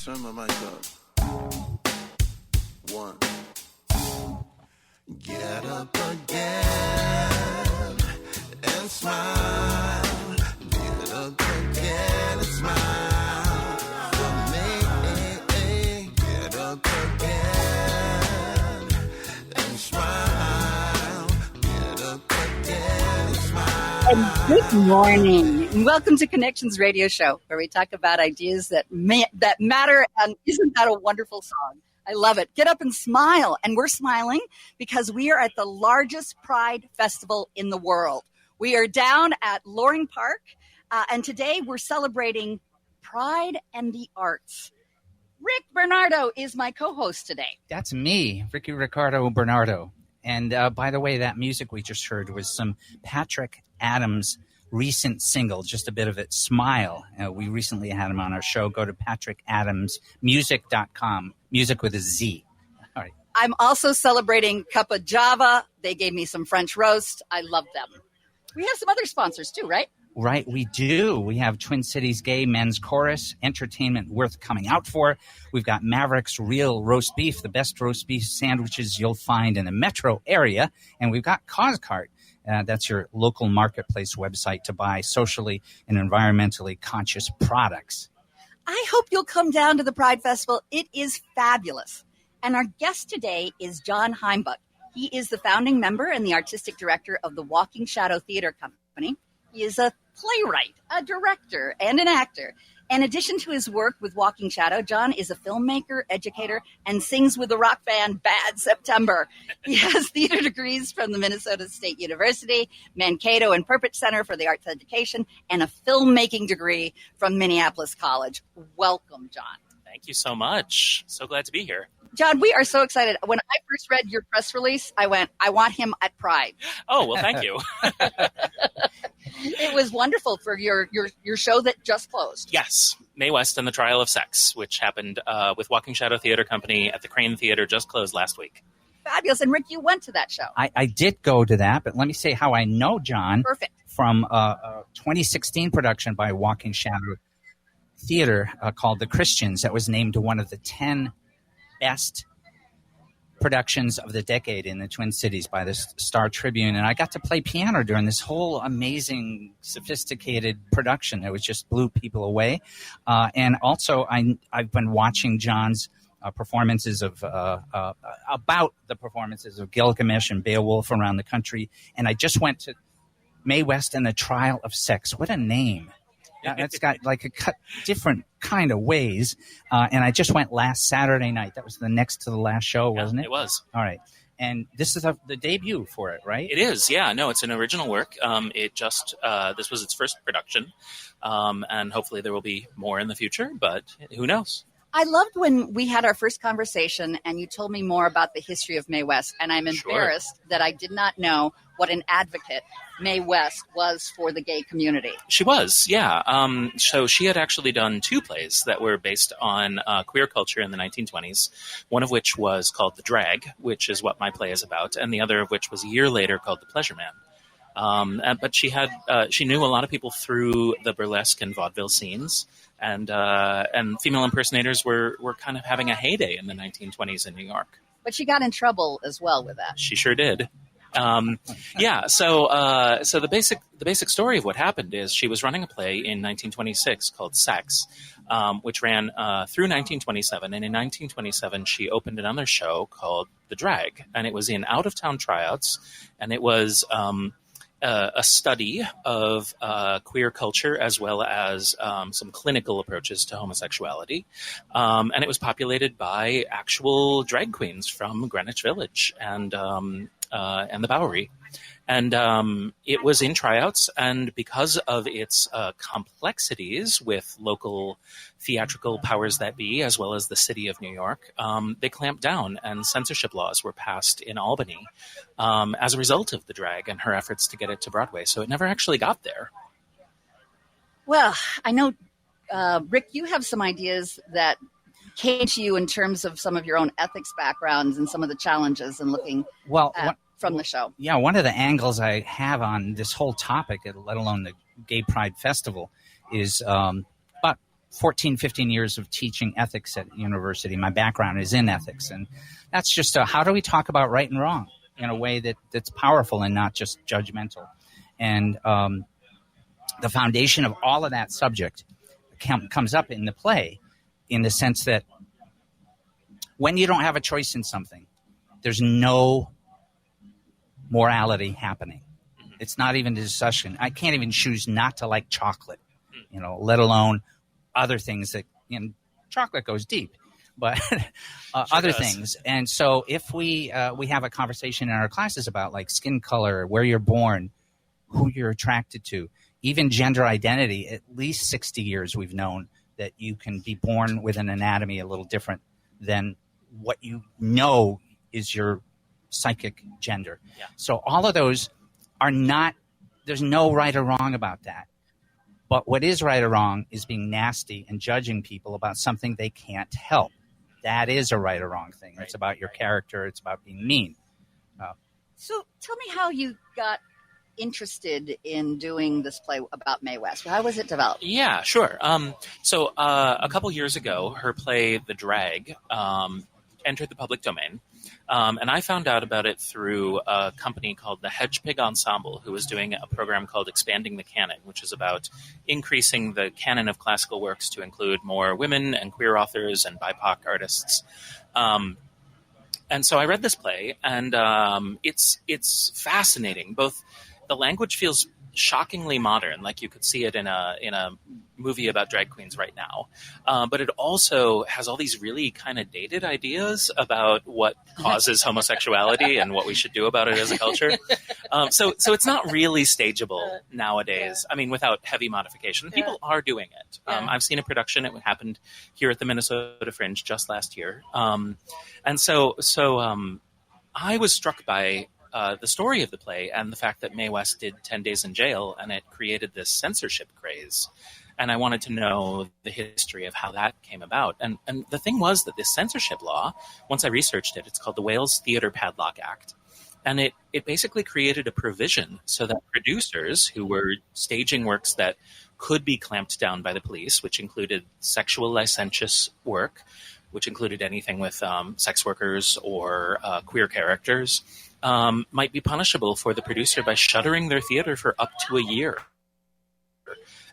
Turn my mic up. One. Get up again and smile. Get up again and smile for me. Get up again and smile. Get up again and smile. And good morning. And welcome to Connections Radio Show, where we talk about ideas that matter. And isn't that a wonderful song? I love it. Get up and smile. And we're smiling because we are at the largest Pride Festival in the world. We are down at Loring Park, and today we're celebrating Pride and the arts. Rick Bernardo is my co-host today. That's me, Ricky Ricardo Bernardo. And by the way, that music we just heard was some Patrick Adams' recent single, just a bit of it, Smile. We recently had him on our show. Go to patrickadamsmusic.com, music with a Z. All right. I'm also celebrating Cup of Java. They gave me some French roast. I love them. We have some other sponsors too, right? Right, we do. We have Twin Cities Gay Men's Chorus, entertainment worth coming out for. We've got Maverick's Real Roast Beef, the best roast beef sandwiches you'll find in the metro area. And we've got CauseCart. That's your local marketplace website to buy socially and environmentally conscious products. I hope you'll come down to the Pride Festival. It is fabulous. And our guest today is John Heimbuch. He is the founding member and the artistic director of the Walking Shadow Theater Company. He is a playwright, a director, and an actor. In addition to his work with Walking Shadow, John is a filmmaker, educator, and sings with the rock band Bad September. He has theater degrees from the Minnesota State University, Mankato and Purpose Center for the Arts Education, and a filmmaking degree from Minneapolis College. Welcome, John. Thank you so much. So glad to be here. John, we are so excited. When I first read your press release, I went, I want him at Pride. Oh, well, thank you. It was wonderful for your show that just closed. Yes, Mae West and the Trial of Sex, which happened with Walking Shadow Theater Company at the Crane Theater, just closed last week. Fabulous. And Rick, you went to that show. I did go to that, but let me say how I know John. Perfect. From a 2016 production by Walking Shadow Theater called The Christians that was named one of the 10 best productions of the decade in the Twin Cities by the Star Tribune, and I got to play piano during this whole amazing, sophisticated production that was just blew people away. And also, I've been watching John's performances of about the performances of Gilgamesh and Beowulf around the country, and I just went to Mae West and the Trial of Sex. What a name! It's got like a different kind of ways. And I just went last Saturday night. That was the next to the last show, wasn't it? It was. All right. And this is the debut for it, right? It is, yeah. No, it's an original work. This was its first production. And hopefully there will be more in the future, but who knows? I loved when we had our first conversation and you told me more about the history of Mae West, and I'm embarrassed that I did not know what an advocate Mae West was for the gay community. She was, yeah. So she had actually done two plays that were based on queer culture in the 1920s, one of which was called The Drag, which is what my play is about, and the other of which was a year later called The Pleasure Man. But she knew a lot of people through the burlesque and vaudeville scenes, and female impersonators were kind of having a heyday in the 1920s in New York. But she got in trouble as well with that. She sure did. Yeah. So the basic story of what happened is she was running a play in 1926 called Sex, which ran through 1927. And in 1927, she opened another show called The Drag, and it was in out-of-town tryouts, and it was a study of queer culture as well as some clinical approaches to homosexuality. And it was populated by actual drag queens from Greenwich Village and the Bowery. And it was in tryouts, and because of its complexities with local theatrical powers that be, as well as the city of New York, they clamped down, and censorship laws were passed in Albany as a result of The Drag and her efforts to get it to Broadway. So it never actually got there. Well, I know, Rick, you have some ideas that came to you in terms of some of your own ethics backgrounds and some of the challenges in looking from the show. Yeah, one of the angles I have on this whole topic, let alone the Gay Pride Festival, is about 14, 15 years of teaching ethics at university. My background is in ethics. And that's just how do we talk about right and wrong in a way that's powerful and not just judgmental. And the foundation of all of that subject comes up in the play in the sense that when you don't have a choice in something, there's no morality happening. It's not even a discussion. I can't even choose not to like chocolate, let alone other things that, chocolate goes deep, but other things. And so if we have a conversation in our classes about like skin color, where you're born, who you're attracted to, even gender identity, at least 60 years we've known that you can be born with an anatomy a little different than what you know is your psychic gender. Yeah. So all of those are not, there's no right or wrong about that. But what is right or wrong is being nasty and judging people about something they can't help. That is a right or wrong thing. Right. It's about your character. It's about being mean. So tell me how you got interested in doing this play about Mae West. How was it developed? Yeah, sure. So a couple years ago, her play The Drag entered the public domain. And I found out about it through a company called the Hedgepig Ensemble, who was doing a program called Expanding the Canon, which is about increasing the canon of classical works to include more women and queer authors and BIPOC artists. And so I read this play, and it's fascinating. Both the language feels shockingly modern, like you could see it in a movie about drag queens right now. But it also has all these really kind of dated ideas about what causes homosexuality and what we should do about it as a culture. So it's not really stageable nowadays. I mean, without heavy modification. People are doing it. I've seen a production. It happened here at the Minnesota Fringe just last year. And so I was struck by the story of the play and the fact that Mae West did 10 days in jail, and it created this censorship craze. And I wanted to know the history of how that came about. And the thing was that this censorship law, once I researched it, it's called the Wales Theatre Padlock Act. And it basically created a provision so that producers who were staging works that could be clamped down by the police, which included sexual licentious work, which included anything with sex workers or queer characters, might be punishable for the producer by shuttering their theater for up to a year.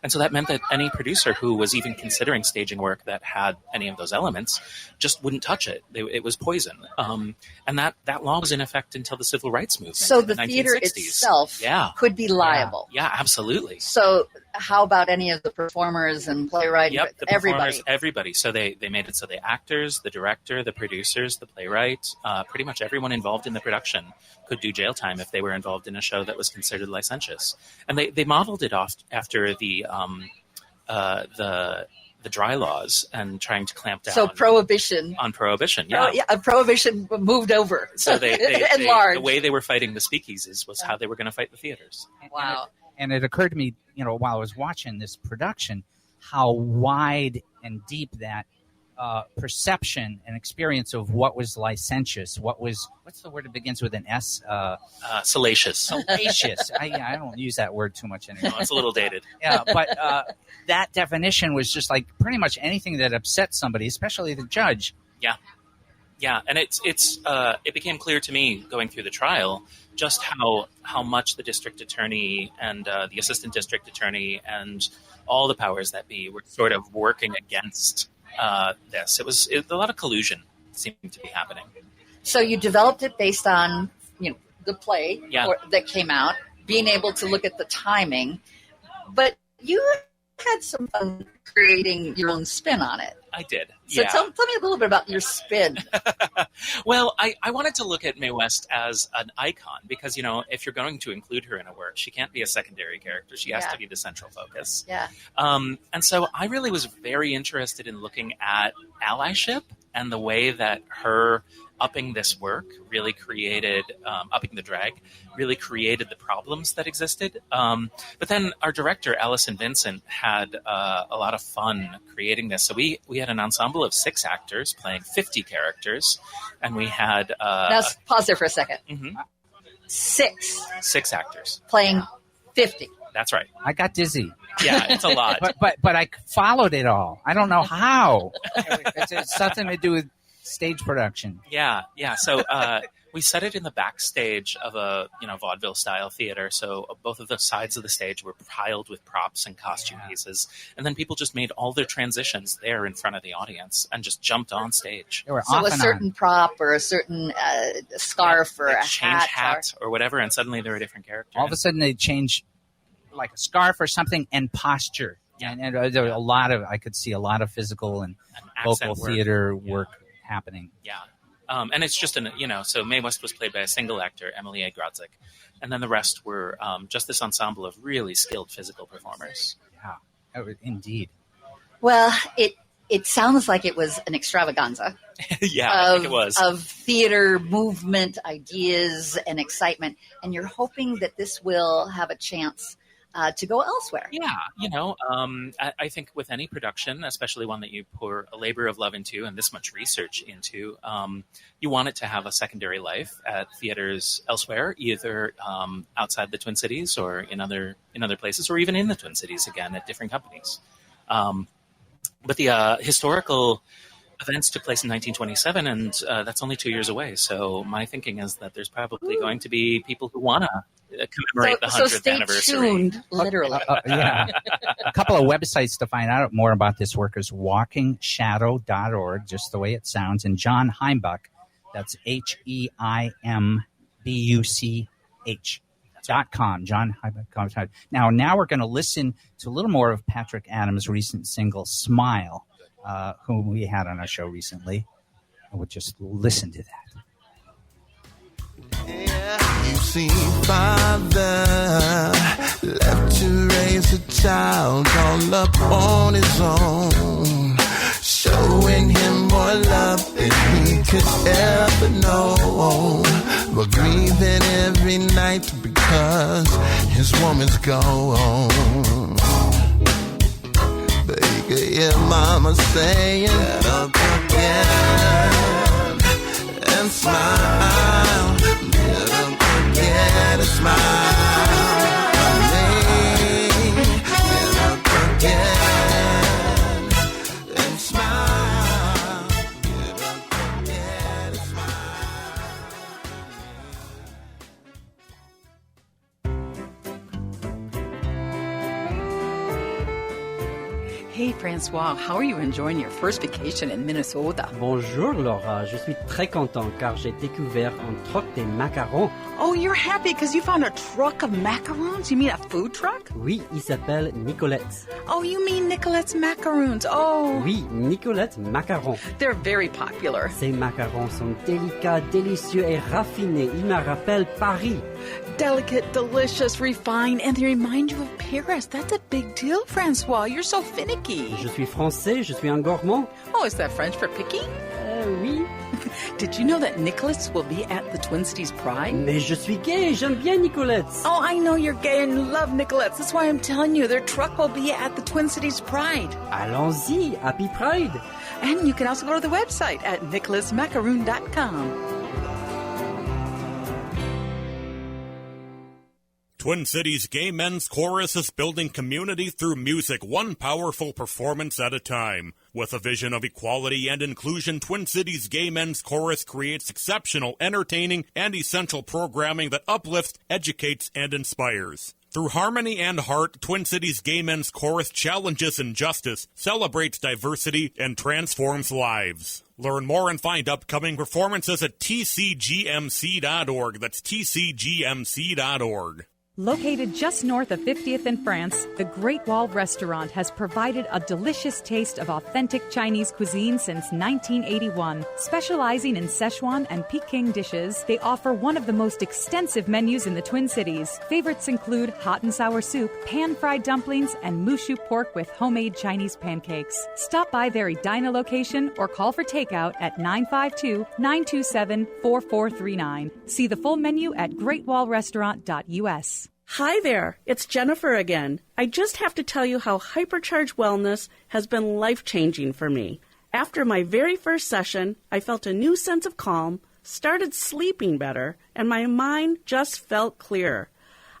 And so that meant that any producer who was even considering staging work that had any of those elements just wouldn't touch it. It was poison. And that law was in effect until the civil rights movement. So in the 1960s. theater itself could be liable. Yeah, absolutely. So how about any of the performers and playwrights? Yep, the everybody. performers, everybody. So they made it so the actors, the director, the producers, the playwright, pretty much everyone involved in the production could do jail time if they were involved in a show that was considered licentious. And they modeled it off after the dry laws and trying to clamp down. So prohibition. On prohibition, Prohibition moved over. So they enlarged. the way they were fighting the speakeasies was how they were going to fight the theaters. Wow. And it occurred to me, while I was watching this production, how wide and deep that perception and experience of what was licentious, what's the word that begins with an S? Salacious. Salacious. I don't use that word too much anymore. No, it's a little dated. Yeah, but that definition was just like pretty much anything that upset somebody, especially the judge. Yeah, and it became clear to me going through the trial just how much the district attorney and the assistant district attorney and all the powers that be were sort of working against this. It was a lot of collusion seemed to be happening. So you developed it based on the play that came out, being able to look at the timing, but you had some fun creating your own spin on it. I did. So tell me a little bit about your spin. Well, I wanted to look at Mae West as an icon because, if you're going to include her in a work, she can't be a secondary character. She has to be the central focus. Yeah. And so I really was very interested in looking at allyship and the way that her upping this work really created, upping the drag, really created the problems that existed. But then our director, Allison Vincent, had a lot of fun creating this. So we had an ensemble of 6 actors playing 50 characters, and we had... now, pause there for a second. Mm-hmm. 6 actors. Playing 50. That's right. I got dizzy. Yeah, it's a lot. But I followed it all. I don't know how. It's something to do with stage production. Yeah. So we set it in the backstage of a vaudeville style theater. So both of the sides of the stage were piled with props and costume pieces, and then people just made all their transitions there in front of the audience and just jumped on stage. They were So off a and certain on. prop or a certain scarf or They'd a change hat. or whatever, and suddenly they're a different character. All of a sudden, they change like a scarf or something and posture. Yeah. And there were I could see a lot of physical and accent vocal work. theater work happening. Yeah. And it's just so Mae West was played by a single actor, Emily A. Grodzik, and then the rest were just this ensemble of really skilled physical performers. Yeah, indeed. Well, it sounds like it was an extravaganza I think it was. of theater movement, ideas, and excitement. And you're hoping that this will have a chance to go elsewhere. Yeah, I think with any production, especially one that you pour a labor of love into and this much research into, you want it to have a secondary life at theaters elsewhere, either outside the Twin Cities or in other places, or even in the Twin Cities again at different companies. But the historical events took place in 1927, and that's only 2 years away. So my thinking is that there's probably going to be people who want to commemorate the 100th so stay anniversary. tuned, literally. Yeah. A couple of websites to find out more about this work is walkingshadow.org, just the way it sounds, and John Heimbuch, that's HEIMBUCH.com, John Heimbuch. Now we're going to listen to a little more of Patrick Adams' recent single, Smile, whom we had on our show recently. And we'll just listen to that. You see, father left to raise a child all up on his own, showing him more love than he could ever know, but grieving every night because his woman's gone. But you could hear mama saying, get up again and smile. Get up again and smile. Get up again and smile. Get up again and Hey, Francois, how are you enjoying your first vacation in Minnesota? Bonjour Laura, je suis très content car j'ai découvert un truc des macarons. Oh, you're happy because you found a truck of macaroons? You mean a food truck? Oui, il s'appelle Nicolette's. Oh, you mean Nicolette's macaroons. Oh, Oui, Nicolette's macarons. they're very popular. Ces macarons sont délicats, délicieux et raffinés. Ils me rappellent Paris. Delicate, delicious, refined, and they remind you of Paris. That's a big deal, Francois. You're so finicky. Je suis français, je suis un gourmand. Oh, is that French for picky? Oui. Did you know that Nicolette's will be at the Twin Cities Pride? Mais je suis gay, j'aime bien Nicolette's. Oh, I know you're gay and you love Nicolette's. That's why I'm telling you, their truck will be at the Twin Cities Pride. Allons-y, Happy Pride. And you can also go to the website at nicholasmacaroon.com. Twin Cities Gay Men's Chorus is building community through music, one powerful performance at a time. With a vision of equality and inclusion, Twin Cities Gay Men's Chorus creates exceptional, entertaining, and essential programming that uplifts, educates, and inspires. Through harmony and heart, Twin Cities Gay Men's Chorus challenges injustice, celebrates diversity, and transforms lives. Learn more and find upcoming performances at tcgmc.org. That's tcgmc.org. Located just north of 50th in France, the Great Wall Restaurant has provided a delicious taste of authentic Chinese cuisine since 1981. Specializing in Szechuan and Peking dishes, they offer one of the most extensive menus in the Twin Cities. Favorites include hot and sour soup, pan-fried dumplings, and mushu pork with homemade Chinese pancakes. Stop by their Edina location or call for takeout at 952-927-4439. See the full menu at greatwallrestaurant.us. Hi there, it's Jennifer again. I just have to tell you how Hypercharge Wellness has been life-changing for me. After my very first session, I felt a new sense of calm, started sleeping better, and my mind just felt clearer.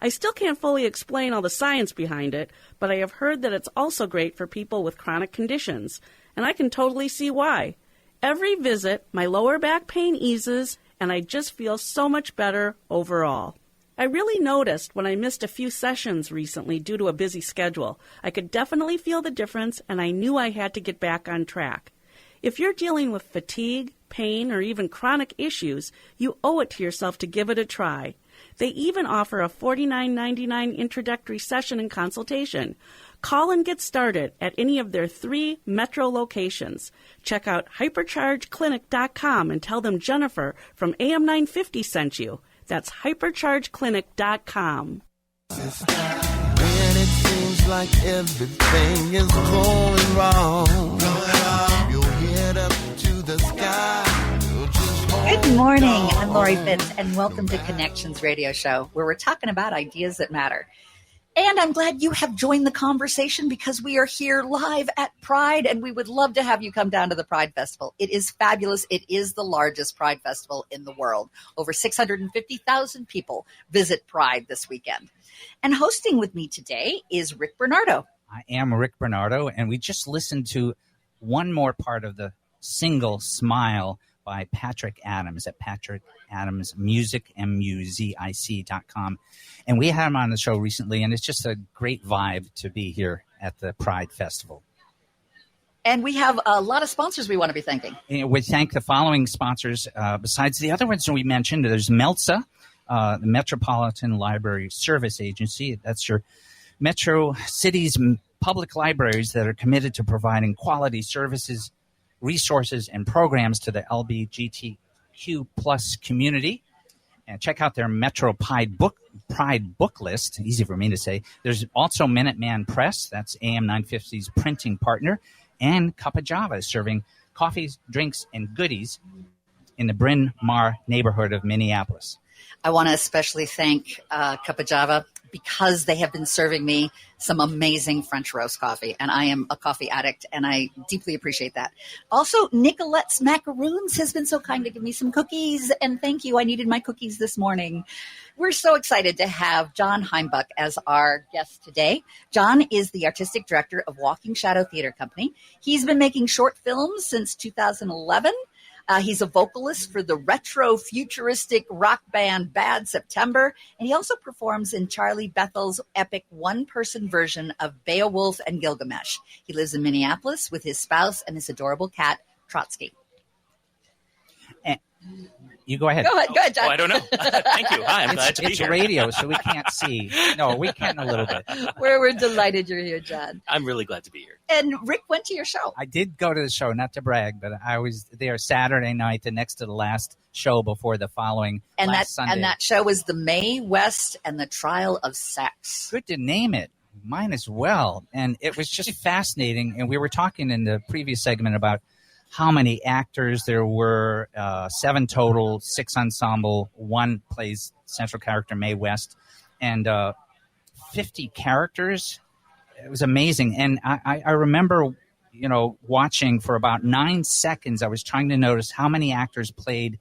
I still can't fully explain all the science behind it, but I have heard that it's also great for people with chronic conditions, and I can totally see why. Every visit, my lower back pain eases, and I just feel so much better overall. I really noticed when I missed a few sessions recently due to a busy schedule. I could definitely feel the difference, and I knew I had to get back on track. If you're dealing with fatigue, pain, or even chronic issues, you owe it to yourself to give it a try. They even offer a $49.99 introductory session and consultation. Call and get started at any of their 3 metro locations. Check out hyperchargeclinic.com and tell them Jennifer from AM 950 sent you. That's hyperchargeclinic.com. When it seems like everything is going wrong, you'll head up to the sky. Good morning. I'm Lori Fitz, and welcome to Connections Radio Show, where we're talking about ideas that matter. And I'm glad you have joined the conversation because we are here live at Pride, and we would love to have you come down to the Pride Festival. It is fabulous. It is the largest Pride Festival in the world. Over 650,000 people visit Pride this weekend. And hosting with me today is Rick Bernardo. I am Rick Bernardo, and we just listened to one more part of the single Smile by Patrick Adams at Patrick Adams Music, MUZIC.com. And we had him on the show recently, and it's just a great vibe to be here at the Pride Festival. And we have a lot of sponsors we want to be thanking. And we thank the following sponsors. Besides the other ones that we mentioned, there's MELSA, the Metropolitan Library Service Agency. That's your metro cities' public libraries that are committed to providing quality services, resources, and programs to the LGBTQ plus community. And check out their Metro Pride book list. Easy for me to say. There's also Minuteman Press. That's AM 950's printing partner. And Cup of Java, serving coffees, drinks, and goodies in the Bryn Mawr neighborhood of Minneapolis. I want to especially thank Cup of Java because they have been serving me some amazing French roast coffee, and I am a coffee addict, and I deeply appreciate that. Also, Nicolette's Macaroons has been so kind to give me some cookies, and thank you. I needed my cookies this morning. We're so excited to have John Heimbuch as our guest today. John is the artistic director of Walking Shadow Theater Company. He's been making short films since 2011. He's a vocalist for the retro-futuristic rock band Bad September, and he also performs in Charlie Bethel's epic one-person version of Beowulf and Gilgamesh. He lives in Minneapolis with his spouse and his adorable cat, Trotsky. You go ahead. Go ahead, John. Oh, I don't know. Thank you. Hi, I'm glad to be It's here. radio, so we can't see. No, we can a little bit. We're delighted you're here, John. I'm really glad to be here. And Rick went to your show. I did go to the show, not to brag, but I was there Saturday night, the next to the last show before the following last Sunday. And that show was The Mae West and the Trial of Sex. Good to name it. Mine as well. And it was just fascinating. And we were talking in the previous segment about how many actors there were, 7 total, 6 ensemble, 1 plays central character, Mae West, and 50 characters. It was amazing. And I remember, watching for about 9 seconds. I was trying to notice how many actors played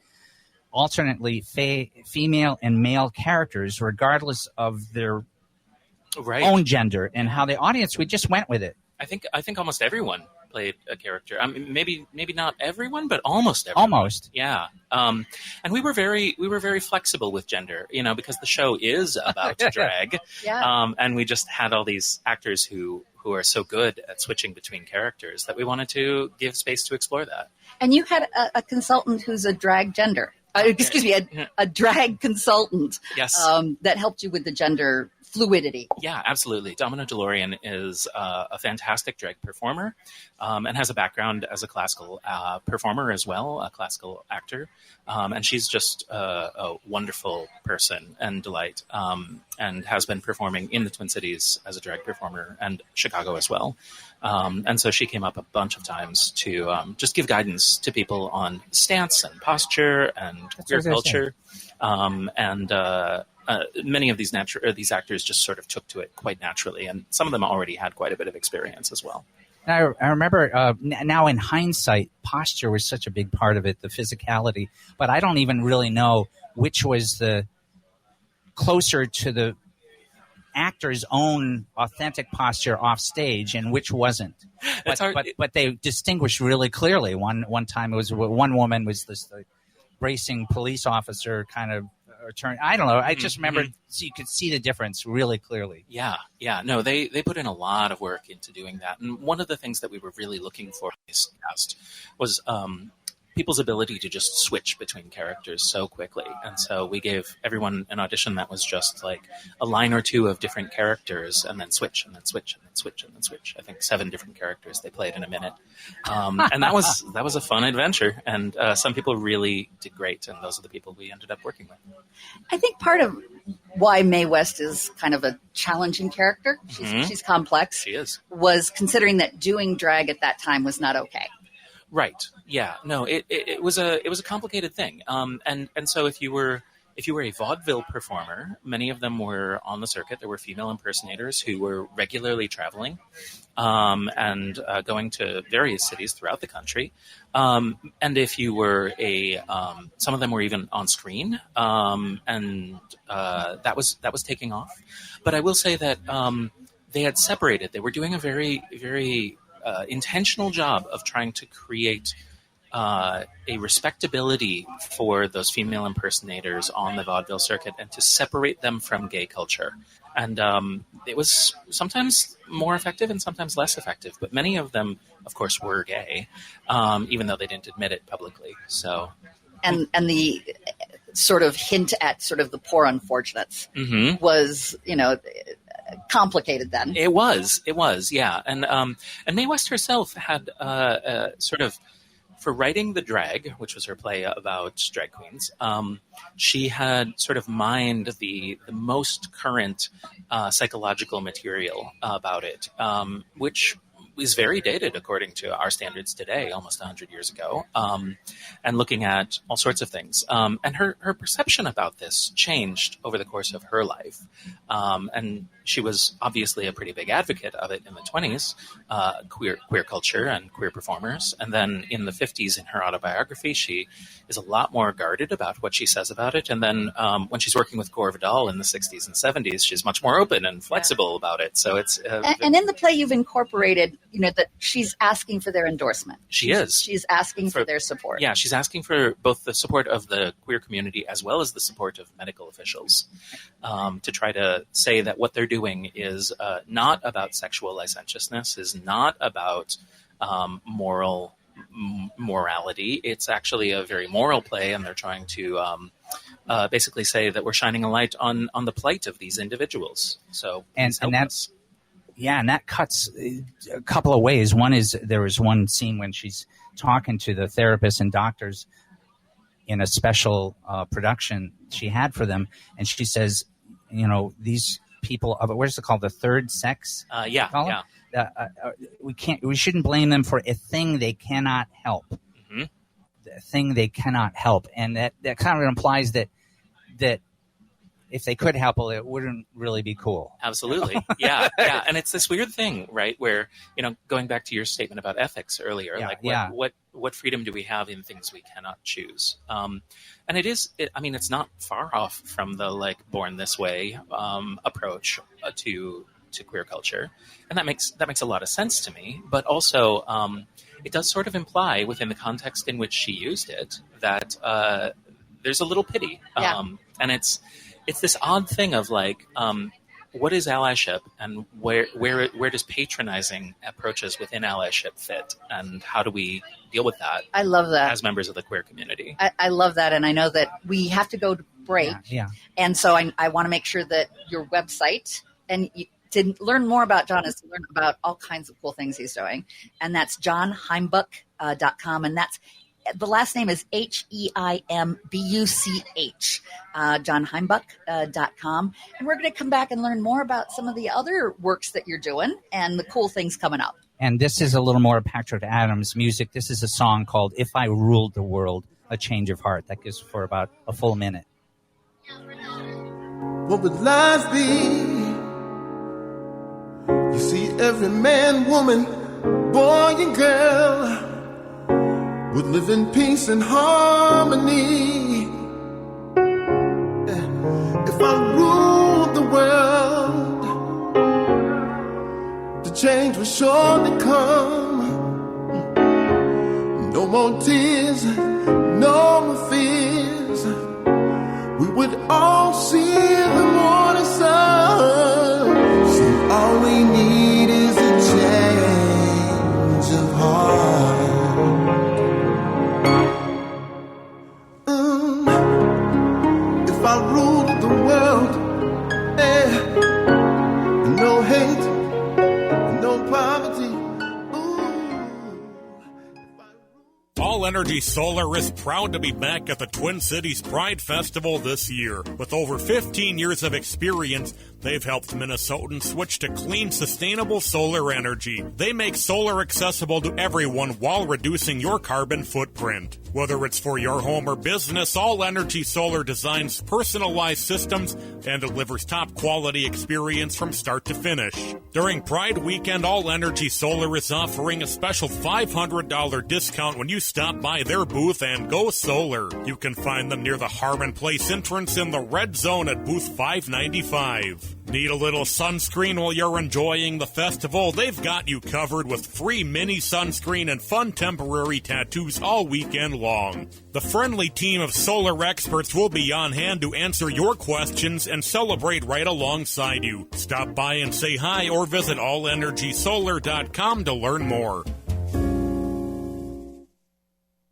alternately female and male characters, regardless of their own gender, and how the audience, we just went with it. I think almost everyone played a character. I mean, maybe not everyone, but almost everyone. Almost. Yeah. And we were very flexible with gender, because the show is about drag. Yeah. And we just had all these actors who are so good at switching between characters that we wanted to give space to explore that. And you had a consultant who's a drag gender. Excuse me, a drag consultant. Yes. That helped you with the gender fluidity. Yeah, absolutely. Domino DeLorean is a fantastic drag performer and has a background as a classical performer as well, a classical actor. And she's just a wonderful person and delight, and has been performing in the Twin Cities as a drag performer and Chicago as well. And so she came up a bunch of times to just give guidance to people on stance and posture and queer culture. Many of these actors just sort of took to it quite naturally, and some of them already had quite a bit of experience as well. I remember now in hindsight, posture was such a big part of it, the physicality, but I don't even really know which was the closer to the actor's own authentic posture off stage and which wasn't. But they distinguished really clearly. One time it was one woman was this bracing police officer kind of attorney. I don't know. I just remember so you could see the difference really clearly. Yeah. No, they put in a lot of work into doing that. And one of the things that we were really looking for in this cast was people's ability to just switch between characters so quickly. And so we gave everyone an audition that was just like a line or two of different characters and then switch and then switch and then switch and then switch. I think 7 different characters they played in a minute. And that was a fun adventure. And some people really did great. And those are the people we ended up working with. I think part of why Mae West is kind of a challenging character, she's complex. She is. Was considering that doing drag at that time was not okay. Right. Yeah. No. It was a complicated thing. And so if you were a vaudeville performer, many of them were on the circuit. There were female impersonators who were regularly traveling and going to various cities throughout the country. And if you were some of them were even on screen, and that was taking off. But I will say that they had separated. They were doing a very, very intentional job of trying to create a respectability for those female impersonators on the vaudeville circuit and to separate them from gay culture. And it was sometimes more effective and sometimes less effective. But many of them, of course, were gay, even though they didn't admit it publicly. So, and the sort of hint at sort of the poor unfortunates was, complicated then. It was, yeah. And Mae West herself had sort of, for writing The Drag, which was her play about drag queens, she had sort of mined the most current psychological material about it, which is very dated according to our standards today, almost 100 years ago, and looking at all sorts of things. And her perception about this changed over the course of her life. And she was obviously a pretty big advocate of it in the 20s, queer culture and queer performers. And then in the 50s, in her autobiography, she is a lot more guarded about what she says about it. And then when she's working with Gore Vidal in the 60s and 70s, she's much more open and flexible about it. So it's and in the play, you've incorporated, that she's asking for their endorsement. She's asking for their support. Yeah, she's asking for both the support of the queer community as well as the support of medical officials to try to say that what they're doing is not about sexual licentiousness, is not about morality. It's actually a very moral play, and they're trying to basically say that we're shining a light on the plight of these individuals. So and that cuts a couple of ways. One is there was one scene when she's talking to the therapists and doctors in a special production she had for them, and she says, these people, what is it called, the third sex? Yeah. We shouldn't blame them for a thing they cannot help. Mm-hmm. A thing they cannot help, and that kind of implies that if they could help it wouldn't really be cool. Absolutely. Yeah. And it's this weird thing, right? Where, going back to your statement about ethics earlier, what freedom do we have in things we cannot choose? And it's not far off from the born this way approach to queer culture. And that makes a lot of sense to me, but also it does sort of imply within the context in which she used it that there's a little pity. And it's this odd thing of what is allyship, and where does patronizing approaches within allyship fit, and how do we deal with that? I love that as members of the queer community. I love that, and I know that we have to go to break. Yeah. And so I want to make sure that your website to learn more about John is to learn about all kinds of cool things he's doing, and that's johnheimbuch.com, and that's. The last name is HEIMBUCH, johnheimbuch.com. And we're going to come back and learn more about some of the other works that you're doing and the cool things coming up. And this is a little more Patrick Adams music. This is a song called If I Ruled the World, A Change of Heart. That goes for about a full minute. What would lies be? You see every man, woman, boy and girl would live in peace and harmony. If I ruled the world, change will surely come. No more tears, no more fears. We would all see the morning sun. So all we need is a change of heart. If I ruled the world, no hate, no poverty. All Energy Solar is proud to be back at the Twin Cities Pride Festival this year. With over 15 years of experience, they've helped Minnesotans switch to clean, sustainable solar energy. They make solar accessible to everyone while reducing your carbon footprint. Whether it's for your home or business, All Energy Solar designs personalized systems and delivers top quality experience from start to finish. During Pride Weekend, All Energy Solar is offering a special $500 discount when you stop by their booth and go solar. You can find them near the Harmon Place entrance in the red zone at booth 595. Need a little sunscreen while you're enjoying the festival? They've got you covered with free mini sunscreen and fun temporary tattoos all weekend long. The friendly team of solar experts will be on hand to answer your questions and celebrate right alongside you. Stop by and say hi or visit allenergysolar.com to learn more.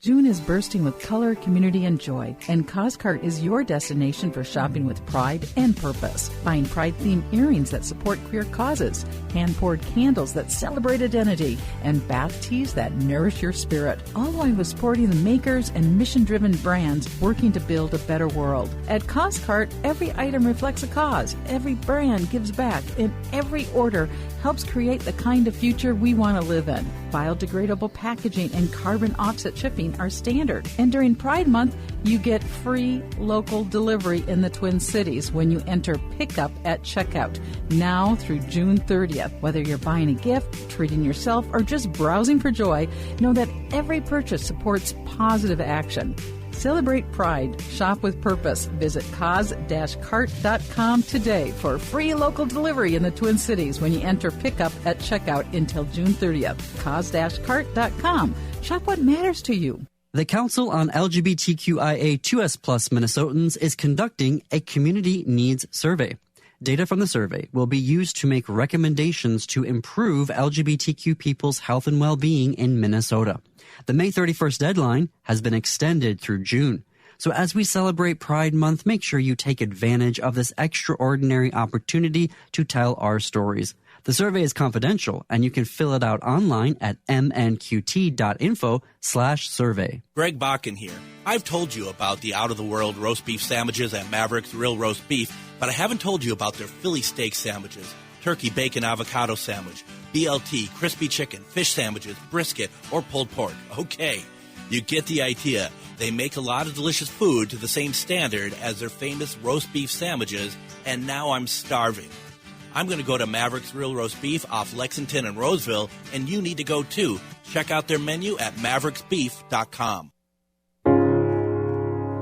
June is bursting with color, community, and joy, and Coscart is your destination for shopping with pride and purpose. Find pride-themed earrings that support queer causes, hand-poured candles that celebrate identity, and bath teas that nourish your spirit, all while supporting the makers and mission-driven brands working to build a better world. At Coscart, every item reflects a cause, every brand gives back, and every order helps create the kind of future we want to live in. Biodegradable packaging and carbon offset shipping are standard. And during Pride Month, you get free local delivery in the Twin Cities when you enter pickup at checkout, now through June 30th. Whether you're buying a gift, treating yourself, or just browsing for joy, know that every purchase supports positive action. Celebrate Pride. Shop with purpose. Visit cause-cart.com today for free local delivery in the Twin Cities when you enter pickup at checkout until June 30th. cause-cart.com. Shop what matters to you. The Council on LGBTQIA2S+ Minnesotans is conducting a community needs survey. Data from the survey will be used to make recommendations to improve LGBTQ people's health and well-being in Minnesota. The May 31st deadline has been extended through June. So as we celebrate Pride Month, make sure you take advantage of this extraordinary opportunity to tell our stories. The survey is confidential, and you can fill it out online at mnqt.info/survey. Greg Bakken here. I've told you about the out-of-the-world roast beef sandwiches at Maverick's Real Roast Beef, but I haven't told you about their Philly steak sandwiches, turkey bacon avocado sandwich, BLT, crispy chicken, fish sandwiches, brisket, or pulled pork. Okay, you get the idea. They make a lot of delicious food to the same standard as their famous roast beef sandwiches, and now I'm starving. I'm going to go to Maverick's Real Roast Beef off Lexington and Roseville, and you need to go too. Check out their menu at mavericksbeef.com.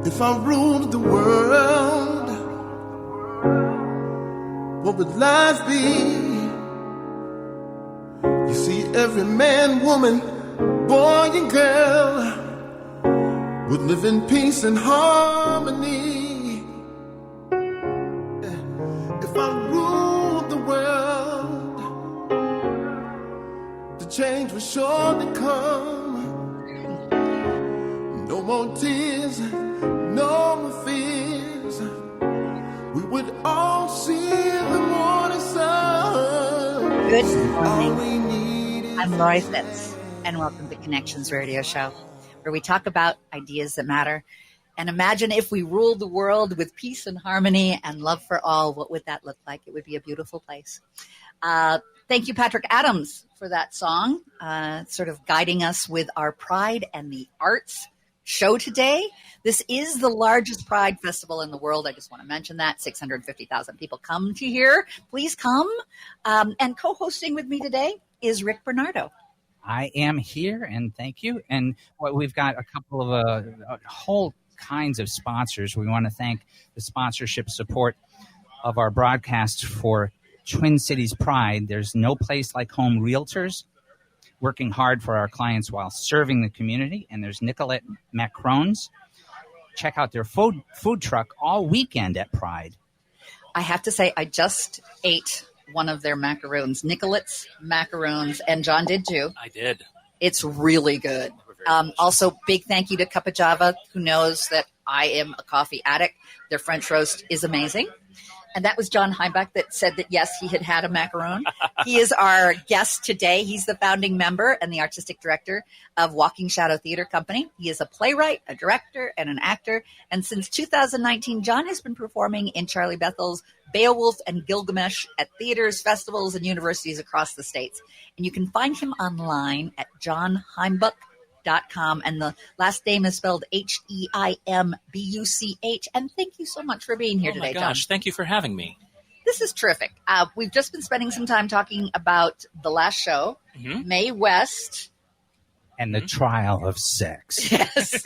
If I ruled the world, what would life be? You see, every man, woman, boy and girl would live in peace and harmony. If I ruled the world, the change will surely come. No more tears, no more fears. We would all see the morning sun. Good morning. I'm Lori Fitz, and welcome to Connections Radio Show, where we talk about ideas that matter. And imagine if we ruled the world with peace and harmony and love for all. What would that look like? It would be a beautiful place. Thank you, Patrick Adams, for that song, sort of guiding us with our Pride and the Arts show today. This is the largest Pride festival in the world. I just want to mention that. 650,000 people come to here. Please come. And co-hosting with me today is Rick Bernardo. I am here, and thank you. And we've got a couple of whole kinds of sponsors. We want to thank the sponsorship support of our broadcast for Twin Cities Pride, there's no place like home realtors working hard for our clients while serving the community. And there's Nicolette Macarons. Check out their food truck all weekend at Pride. I have to say, I just ate one of their macaroons, Nicolette's macaroons, and John did too. I did. It's really good. Also, big thank you to Cup of Java, who knows that I am a coffee addict. Their French roast is amazing. And that was John Heimbach that said that, yes, he had a macaron. He is our guest today. He's the founding member and the artistic director of Walking Shadow Theater Company. He is a playwright, a director, and an actor. And since 2019, John has been performing in Charlie Bethel's Beowulf and Gilgamesh at theaters, festivals, and universities across the states. And you can find him online at johnheimbach.com. And the last name is spelled Heimbuch. And thank you so much for being here today, John. Oh my gosh, thank you for having me. This is terrific. We've just been spending some time talking about the last show, Mae West. And the trial of sex. Yes.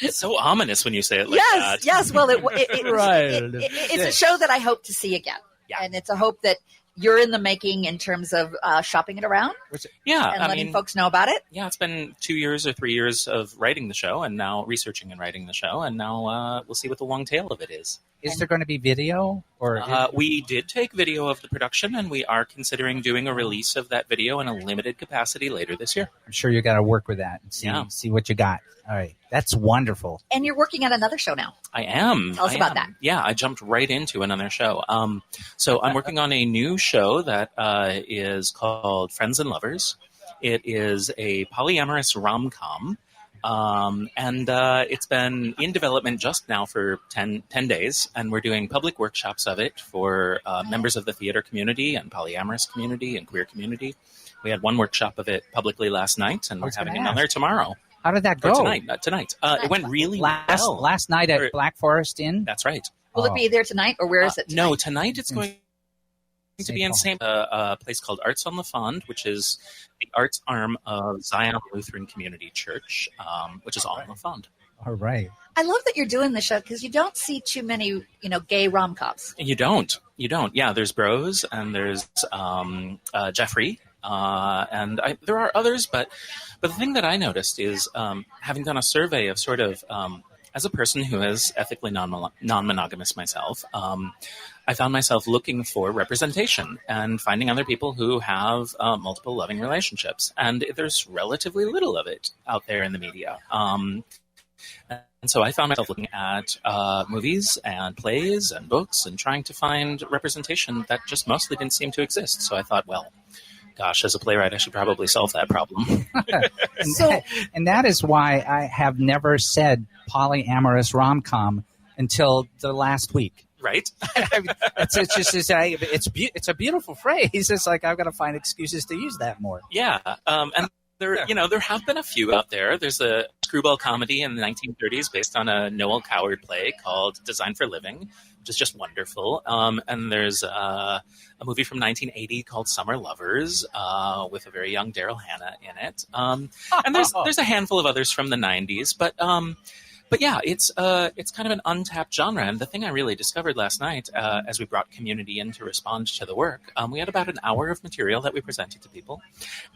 It's so ominous when you say it like that. Yes. Well, it's a show that I hope to see again. Yeah. And it's a hope that you're in the making in terms of shopping it around. Yeah. And letting folks know about it. Yeah, it's been 2 years or 3 years of writing the show and now researching and writing the show. And now we'll see what the long tail of it is. Is there going to be video? We did take video of the production, and we are considering doing a release of that video in a limited capacity later this year. I'm sure you got to work with that and see what you got. All right. That's wonderful. And you're working on another show now. I am. Tell us about that. Yeah, I jumped right into another show. So I'm working on a new show that is called Friends and Lovers. It is a polyamorous rom-com. And it's been in development just now for 10 days, and we're doing public workshops of it for members of the theater community and polyamorous community and queer community. We had one workshop of it publicly last night, and we're having another tomorrow. How did that go? Or tonight. It went really well. Last night at Black Forest Inn? That's right. Will it be there tonight, or where is it tonight? No, tonight it's going to be in a place called Arts on the Fond, which is the arts arm of Zion Lutheran Community Church, which is on the Fond. All right. I love that you're doing this show because you don't see too many, gay rom-coms. You don't. Yeah, there's Bros and there's Jeffrey, and there are others, but the thing that I noticed is having done a survey of sort of as a person who is ethically non-monogamous myself, I found myself looking for representation and finding other people who have multiple loving relationships. And there's relatively little of it out there in the media. And so I found myself looking at movies and plays and books and trying to find representation that just mostly didn't seem to exist. So I thought, well, gosh, as a playwright, I should probably solve that problem. and that is why I have never said polyamorous rom-com until the last week. Right? It's a beautiful phrase. It's like I've got to find excuses to use that more. Yeah, and there have been a few out there. There's a screwball comedy in the 1930s based on a Noel Coward play called Design for Living, which is just wonderful. And there's a movie from 1980 called Summer Lovers with a very young Daryl Hannah in it. And there's a handful of others from the 90s, but yeah, it's kind of an untapped genre. And the thing I really discovered last night, as we brought community in to respond to the work, we had about an hour of material that we presented to people,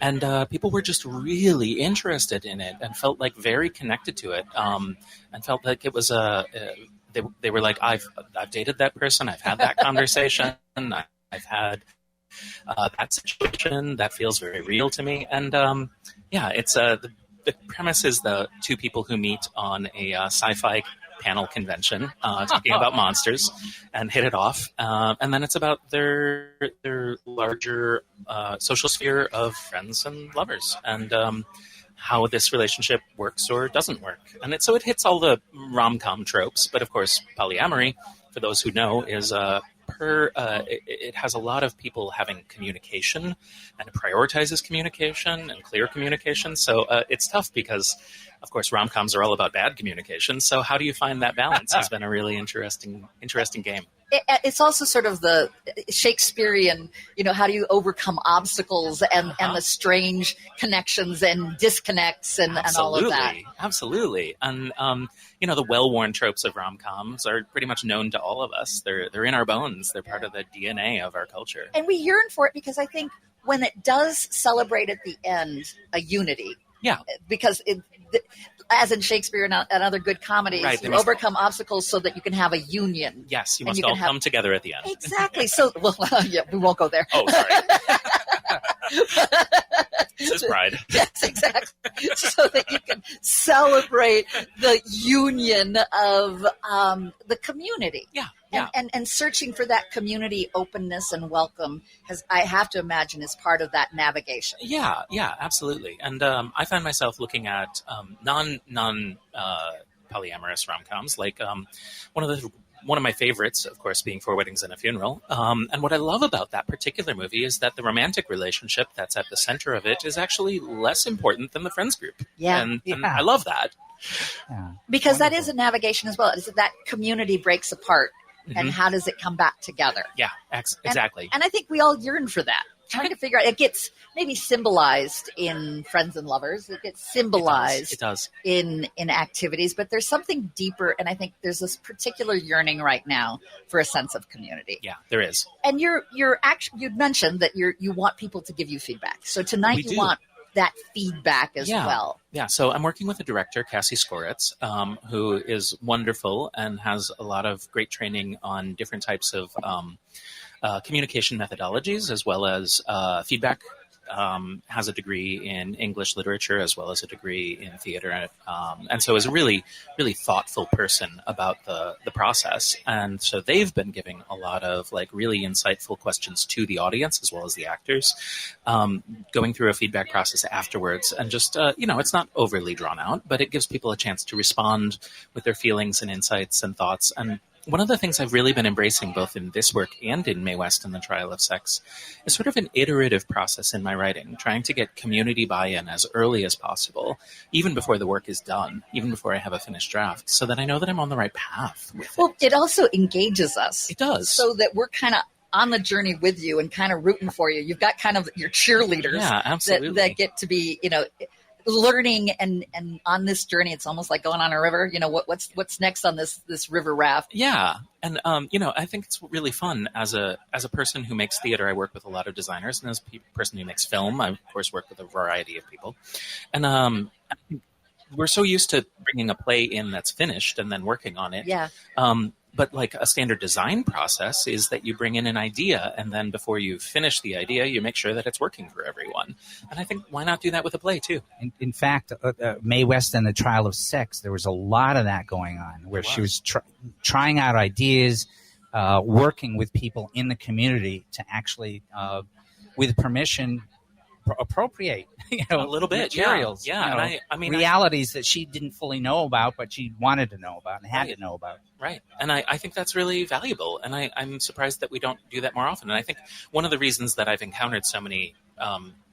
and people were just really interested in it and felt like very connected to it, and felt like it was they were like, I've dated that person, I've had that conversation, I've had that situation that feels very real to me, and it's the premise is the two people who meet on a sci-fi panel convention talking about monsters and hit it off. And then it's about their larger social sphere of friends and lovers and how this relationship works or doesn't work. And it hits all the rom-com tropes. But, of course, polyamory, for those who know, is it has a lot of people having communication, and it prioritizes communication and clear communication. So it's tough because, of course, rom-coms are all about bad communication. So how do you find that balance has been a really interesting game. it's also sort of the Shakespearean, how do you overcome obstacles and the strange connections and disconnects and all of that. Absolutely. And, the well-worn tropes of rom-coms are pretty much known to all of us. They're in our bones. They're part of the DNA of our culture. And we yearn for it because I think when it does celebrate at the end a unity, because as in Shakespeare and other good comedies, you overcome obstacles so that you can have a union. Yes, you must all come together at the end. Exactly. So, we won't go there. Oh, sorry. This is pride. Yes, exactly. So that you can celebrate the union of the community. Yeah. And searching for that community openness and welcome I have to imagine, is part of that navigation. Yeah, absolutely. And I find myself looking at non polyamorous rom-coms, like one of my favorites, of course, being Four Weddings and a Funeral. And what I love about that particular movie is that the romantic relationship that's at the center of it is actually less important than the friends group. Yeah. And I love that. Yeah. Because that is a navigation as well. Is that community breaks apart. And how does it come back together? Yeah, exactly. And I think we all yearn for that. Trying to figure out, it gets maybe symbolized in Friends and Lovers. It gets symbolized it does. In activities, but there's something deeper. And I think there's this particular yearning right now for a sense of community. Yeah, there is. And you'd mentioned that you want people to give you feedback. So tonight you want that feedback as well. Yeah, so I'm working with a director, Cassie Skoritz, who is wonderful and has a lot of great training on different types of communication methodologies, as well as feedback. Has a degree in English literature as well as a degree in theater, and so is a really, really thoughtful person about the process. And so they've been giving a lot of really insightful questions to the audience as well as the actors, going through a feedback process afterwards. And just it's not overly drawn out, but it gives people a chance to respond with their feelings and insights and thoughts. And one of the things I've really been embracing both in this work and in Mae West and the Trial of Sex is sort of an iterative process in my writing, trying to get community buy-in as early as possible, even before the work is done, even before I have a finished draft, so that I know that I'm on the right path with it. Well, it also engages us. It does. So that we're kind of on the journey with you and kind of rooting for you. You've got kind of your cheerleaders that get to be, learning and on this journey. It's almost like going on a river. What's next on this river raft? Yeah. And, I think it's really fun as a person who makes theater. I work with a lot of designers, and as a person who makes film, I of course work with a variety of people. And, we're so used to bringing a play in that's finished and then working on it. Yeah. But a standard design process is that you bring in an idea, and then before you finish the idea, you make sure that it's working for everyone. And I think, why not do that with a play too? In fact, Mae West and the Trial of Sex, there was a lot of that going on, where she was trying out ideas, working with people in the community to actually, with permission, appropriate a little bit materials, and I mean realities that she didn't fully know about, but she wanted to know about and had to know about. Right. And I think that's really valuable, and I'm surprised that we don't do that more often. And I think one of the reasons that I've encountered so many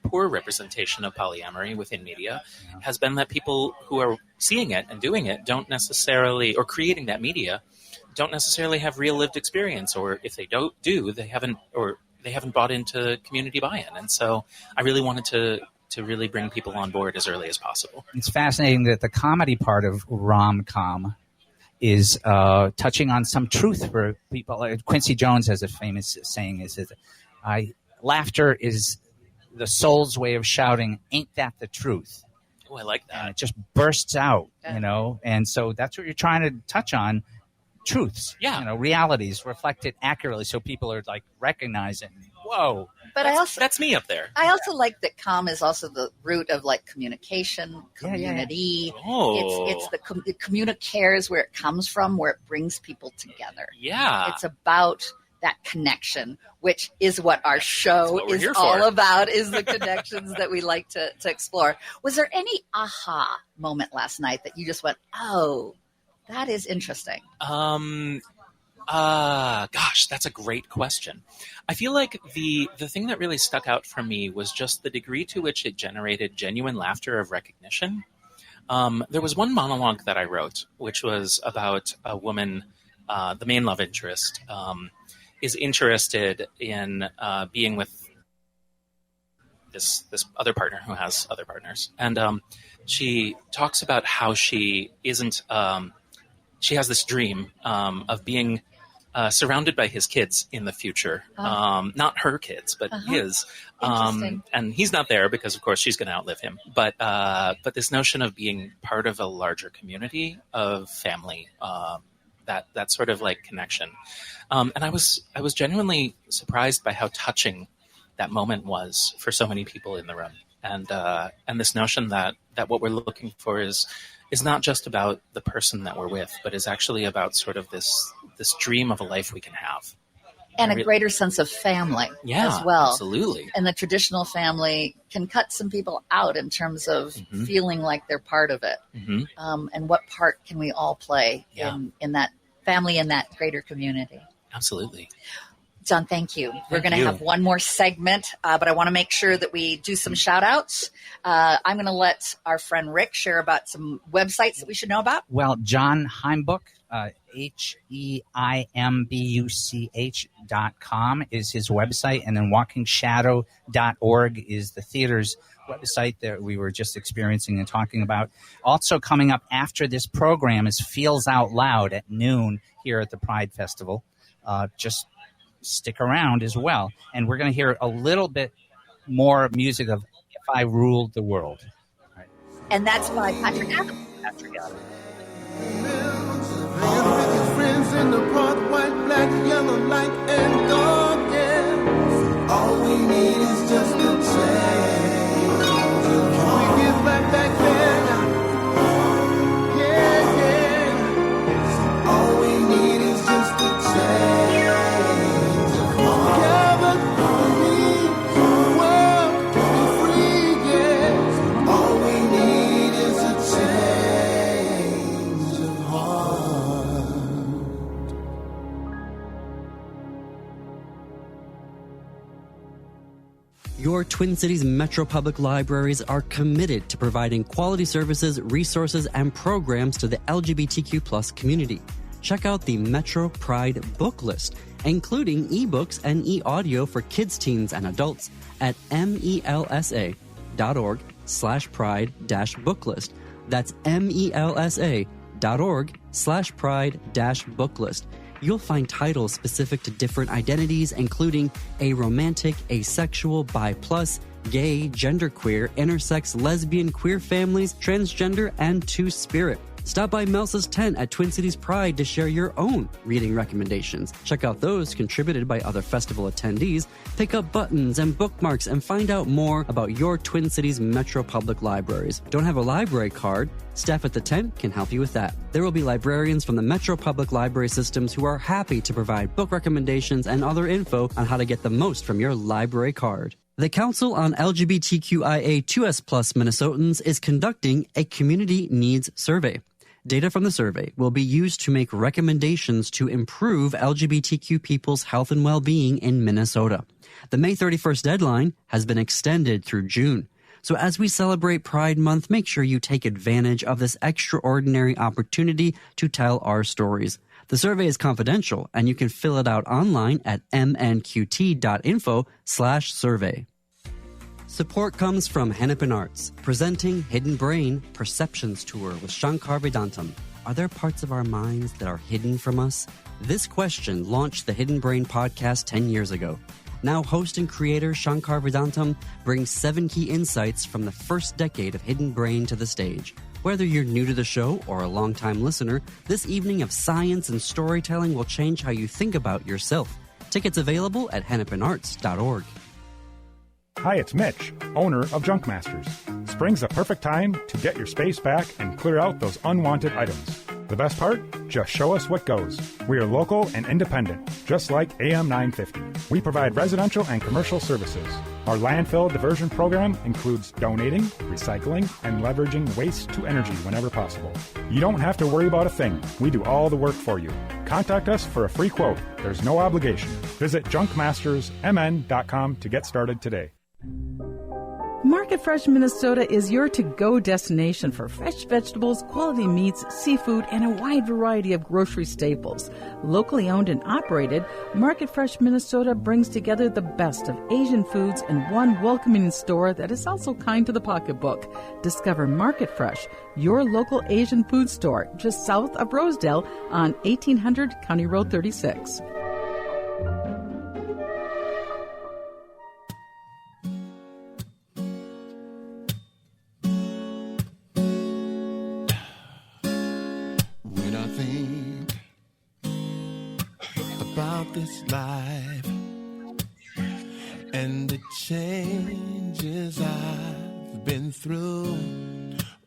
poor representation of polyamory within media has been that people who are seeing it and doing it don't necessarily, or creating that media, don't necessarily have real lived experience, or if they they haven't bought into community buy-in. And so I really wanted to really bring people on board as early as possible. It's fascinating that the comedy part of rom-com is touching on some truth for people. Quincy Jones has a famous saying, is that laughter is the soul's way of shouting, ain't that the truth? Oh, I like that. And it just bursts out, and so that's what you're trying to touch on. Truths, realities reflected accurately, so people are recognizing, whoa. But that's me up there. I also like that com is also the root of communication, community. Oh. It's the communicares, where it comes from, where it brings people together. Yeah. It's about that connection, which is what our show is all about, is the connections that we like to explore. Was there any aha moment last night that you just went, oh, that is interesting? Gosh, that's a great question. I feel like the thing that really stuck out for me was just the degree to which it generated genuine laughter of recognition. There was one monologue that I wrote, which was about a woman the main love interest, is interested in being with this other partner who has other partners. And she talks about how she isn't, she has this dream of being surrounded by his kids in the future. Not her kids, but his. And he's not there because, of course, she's going to outlive him. But this notion of being part of a larger community of family, that sort of like connection. And I was genuinely surprised by how touching that moment was for so many people in the room. And this notion that what we're looking for is not just about the person that we're with, but is actually about sort of this dream of a life we can have. And a greater sense of family as well. Absolutely. And the traditional family can cut some people out in terms of feeling like they're part of it. And what part can we all play in that family and that greater community? Absolutely. John, thank you. We're going to have one more segment, but I want to make sure that we do some shout outs. I'm going to let our friend Rick share about some websites that we should know about. Well, John Heimbuch, HEIMBUCH.com is his website, and then walkingshadow.org is the theater's website that we were just experiencing and talking about. Also coming up after this program is Feels Out Loud at noon here at the Pride Festival. Just stick around as well. And we're going to hear a little bit more music of If I Ruled the World. Right. And that's by Patrick Adams. Patrick Adams. Friends in the park, white, black, yellow, light, and dark, yeah. All we need is just a change. Can we get back there now? Yeah, yeah. All we need is just a change. Together, we the world to be free, yeah. All we need is a change of heart. Your Twin Cities Metro Public Libraries are committed to providing quality services, resources, and programs to the LGBTQ+ community. Check out the Metro Pride book list, including ebooks and e-audio for kids, teens, and adults at melsa.org/pride-booklist. That's melsa.org/pride-booklist. You'll find titles specific to different identities, including aromantic, asexual, bi+, gay, genderqueer, intersex, lesbian, queer families, transgender, and two-spirit. Stop by Melsa's tent at Twin Cities Pride to share your own reading recommendations. Check out those contributed by other festival attendees, pick up buttons and bookmarks, and find out more about your Twin Cities Metro Public Libraries. Don't have a library card? Staff at the tent can help you with that. There will be librarians from the Metro Public Library systems who are happy to provide book recommendations and other info on how to get the most from your library card. The Council on LGBTQIA2S+ Minnesotans is conducting a community needs survey. Data from the survey will be used to make recommendations to improve LGBTQ people's health and well-being in Minnesota. The May 31st deadline has been extended through June. So as we celebrate Pride Month, make sure you take advantage of this extraordinary opportunity to tell our stories. The survey is confidential, and you can fill it out online at mnqt.info/survey. Support comes from Hennepin Arts, presenting Hidden Brain Perceptions Tour with Shankar Vedantam. Are there parts of our minds that are hidden from us? This question launched the Hidden Brain podcast 10 years ago. Now host and creator Shankar Vedantam brings 7 key insights from the first decade of Hidden Brain to the stage. Whether you're new to the show or a longtime listener, this evening of science and storytelling will change how you think about yourself. Tickets available at hennepinarts.org. Hi, it's Mitch, owner of Junk Masters. Spring's the perfect time to get your space back and clear out those unwanted items. The best part? Just show us what goes. We are local and independent, just like AM 950. We provide residential and commercial services. Our landfill diversion program includes donating, recycling, and leveraging waste to energy whenever possible. You don't have to worry about a thing. We do all the work for you. Contact us for a free quote. There's no obligation. Visit junkmastersmn.com to get started today. Market Fresh Minnesota is your to-go destination for fresh vegetables, quality meats, seafood, and a wide variety of grocery staples. Locally owned and operated, Market Fresh Minnesota brings together the best of Asian foods in one welcoming store that is also kind to the pocketbook. Discover Market Fresh, your local Asian food store, just south of Rosedale on 1800 County Road 36. When I think about this life and the changes I've been through,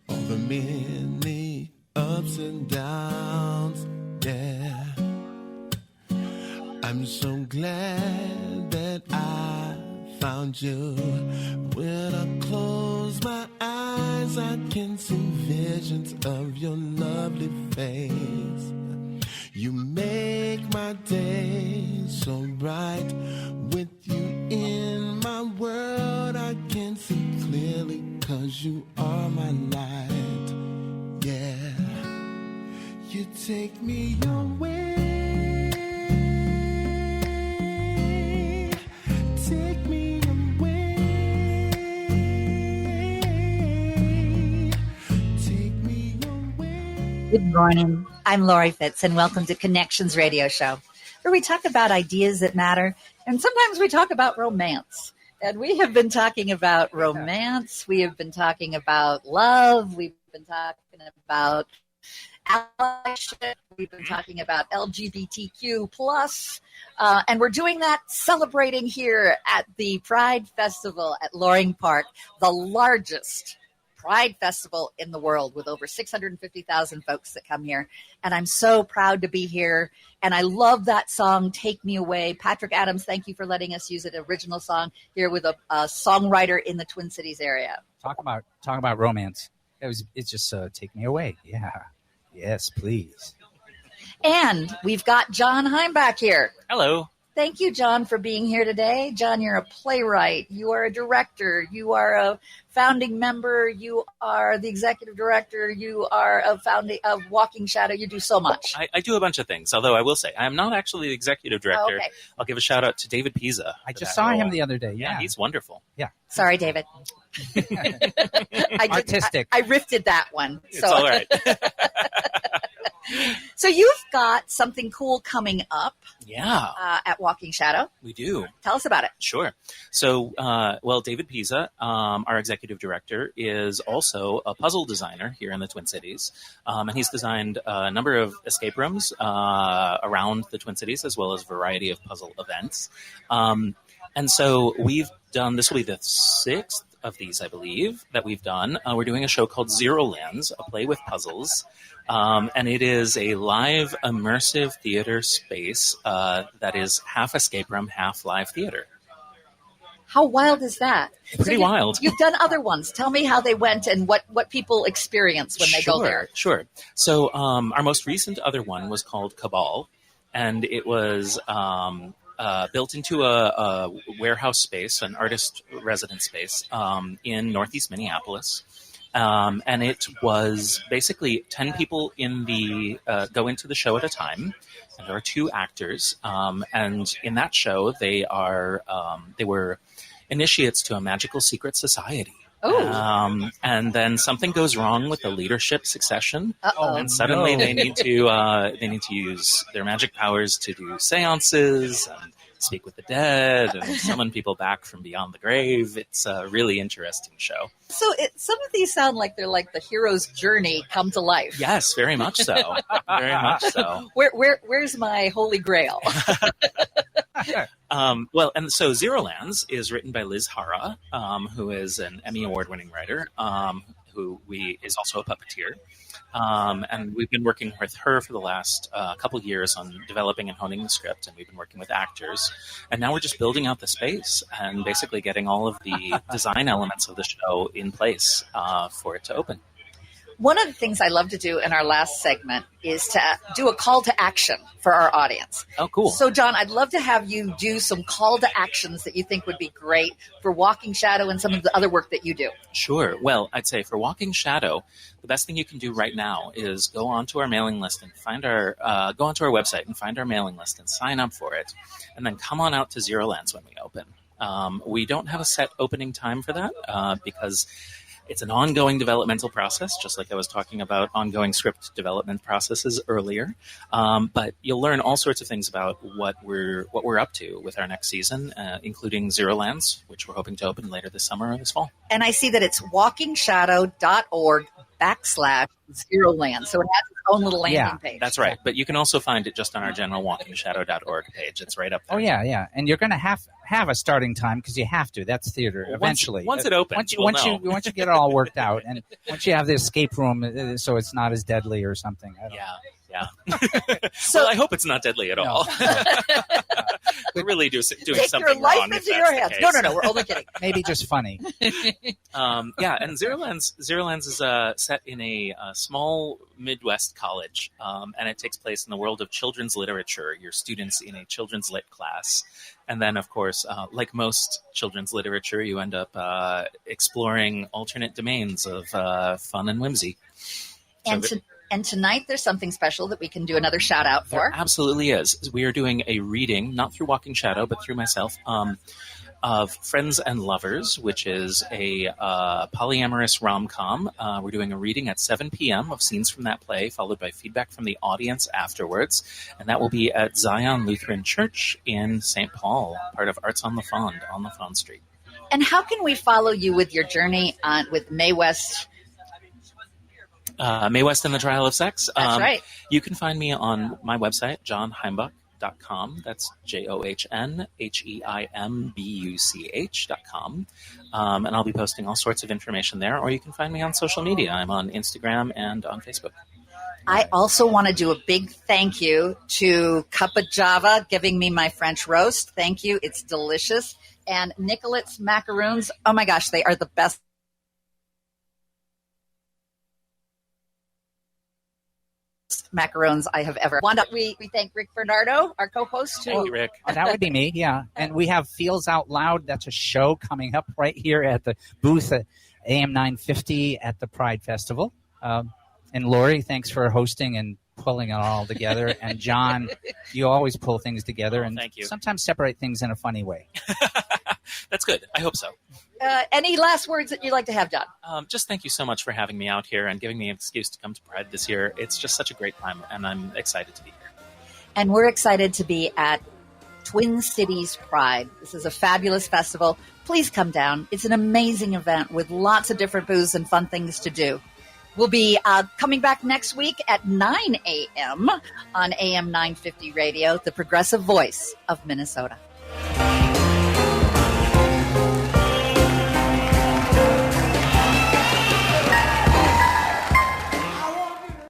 all the many ups and downs, yeah, I'm so glad that I found you. When I close my eyes, I can see visions of your lovely face. You make my day so bright. With you in my world, I can see clearly, 'cause you are my light. Yeah, you take me away. Take me away. Take me away. Good morning. I'm Lori Fitz, and welcome to Connections Radio Show, where we talk about ideas that matter, and sometimes we talk about romance. And we have been talking about romance. We have been talking about love. We've been talking about allyship. We've been talking about LGBTQ plus, and we're doing that celebrating here at the Pride Festival at Loring Park, the largest Pride Festival in the world, with over 650,000 folks that come here. And I'm so proud to be here. And I love that song, Take Me Away. Patrick Adams, thank you for letting us use an original song here with a songwriter in the Twin Cities area. Talk about romance. It's just Take Me Away. Yeah. Yes, please. And we've got John Heimbach here. Hello. Thank you, John, for being here today. John, you're a playwright. You are a director. You are a founding member. You are the executive director. You are a founding of Walking Shadow. You do so much. I do a bunch of things, although I will say I am not actually the exexecutive director. Okay. I'll give a shout out to David Pisa. I just saw him the other day. Yeah, he's wonderful. Yeah. Sorry, David. Artistic. I rifted that one. It's all right. So you've got something cool coming up. Yeah. At Walking Shadow. We do. Tell us about it. Sure. So, David Pisa, our executive director, is also a puzzle designer here in the Twin Cities. And he's designed a number of escape rooms around the Twin Cities, as well as a variety of puzzle events. And so we've done, this will be the 6th of these, I believe, that we've done. We're doing a show called Zero Lands, a play with puzzles. And it is a live, immersive theater space that is half escape room, half live theater. How wild is that? Pretty wild. You've done other ones. Tell me how they went and what people experience when they go there. Sure. So our most recent other one was called Cabal, and it was built into a warehouse space, an artist residence space in Northeast Minneapolis. And it was basically 10 people go into the show at a time. And there are 2 actors. And in that show, they were initiates to a magical secret society. Oh. And then something goes wrong with the leadership succession. Uh-oh. And suddenly they need to use their magic powers to do seances and speak with the dead and summon people back from beyond the grave. It's a really interesting show. So some of these sound like they're like the hero's journey come to life. Yes, very much so. Very much so. Where's my holy grail? And so Zero Lands is written by Liz Hara, who is an Emmy Award-winning writer, who is also a puppeteer. And we've been working with her for the last couple years on developing and honing the script, and we've been working with actors. And now we're just building out the space and basically getting all of the design elements of the show in place for it to open. One of the things I love to do in our last segment is to do a call to action for our audience. Oh, cool. So, John, I'd love to have you do some call to actions that you think would be great for Walking Shadow and some of the other work that you do. Sure. Well, I'd say for Walking Shadow, the best thing you can do right now is go onto our mailing list and go onto our website and find our mailing list and sign up for it, and then come on out to Zero Lands when we open. We don't have a set opening time for that because it's an ongoing developmental process, just like I was talking about ongoing script development processes earlier. But you'll learn all sorts of things about what we're up to with our next season, including Zero Lands, which we're hoping to open later this summer or this fall. And I see that it's walkingshadow.org/Zero Lands. So it has its own little landing page. That's right. But you can also find it just on our general walkingshadow.org page. It's right up there. Oh, yeah. And you're going to have a starting time because you have to. That's theater eventually. Once it opens, once you get it all worked out, and once you have the escape room, so it's not as deadly or something. Yeah. Well, I hope it's not deadly at all. We're really doing take something your life wrong. into your hands. No, we're only kidding. Maybe just funny. And Zero Lands is set in a small Midwest college, and it takes place in the world of children's literature. Your students in a children's lit class. And then, of course, like most children's literature, you end up exploring alternate domains of fun and whimsy. And tonight there's something special that we can do another shout out for. There absolutely is. We are doing a reading, not through Walking Shadow, but through myself, of Friends and Lovers, which is a polyamorous rom-com. We're doing a reading at 7 p.m. of scenes from that play, followed by feedback from the audience afterwards. And that will be at Zion Lutheran Church in St. Paul, part of Arts on the Fond Street. And how can we follow you with your journey with Mae West? Mae West and the Trial of Sex. That's right. You can find me on my website, johnheimbuch.com. That's JohnHeimbuch.com. And I'll be posting all sorts of information there, or you can find me on social media. I'm on Instagram and on Facebook. I also want to do a big thank you to Cup of Java giving me my French roast. Thank you. It's delicious. And Nicolette's macaroons. Oh my gosh, they are the best macarons I have ever. We thank Rick Bernardo, our co-host. Thank you, Rick. That would be me, yeah. And we have Feels Out Loud. That's a show coming up right here at the booth at AM 950 at the Pride Festival. And Lori, thanks for hosting and pulling it all together. And John, you always pull things together and thank you. Sometimes separate things in a funny way. That's good. I hope so. Any last words that you'd like to have, John? Just thank you so much for having me out here and giving me an excuse to come to Pride this year. It's just such a great time, and I'm excited to be here. And we're excited to be at Twin Cities Pride. This is a fabulous festival. Please come down. It's an amazing event with lots of different booths and fun things to do. We'll be coming back next week at 9 a.m. on AM 950 Radio, the progressive voice of Minnesota.